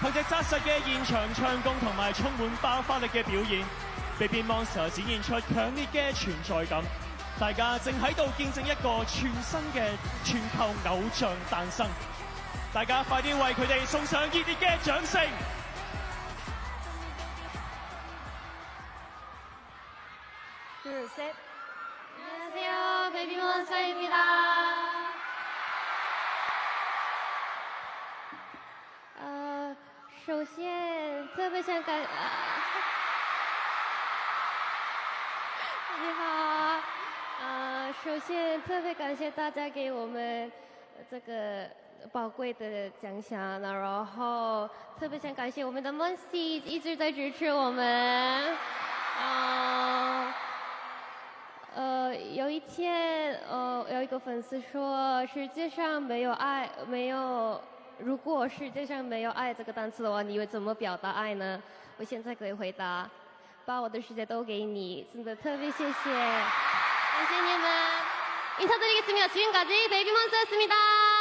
憑藉紮實嘅現場唱功同埋充滿爆發力嘅表演 ，Baby Monster 展現出強烈嘅存在感。大家正喺度見證一個全新嘅全球偶像誕生。大家快啲為佢哋送上熱烈嘅掌聲！ 둘, 셋. 안녕하세요, 베이비몬스터입니다. 아, 首先特别想感，你好，首先特别感谢大家给我们这个宝贵的奖项，然后特别想感谢我们的 Monsi 一直在支持我们，有一天，有一个粉丝说，世界上没有爱，如果世界上没有爱这个单词的话，你会怎么表达爱呢？我现在可以回答，把我的世界都给你，真的特别谢谢，感谢你们。인사드리겠습니다. 지금까지 베이비몬스터였습니다.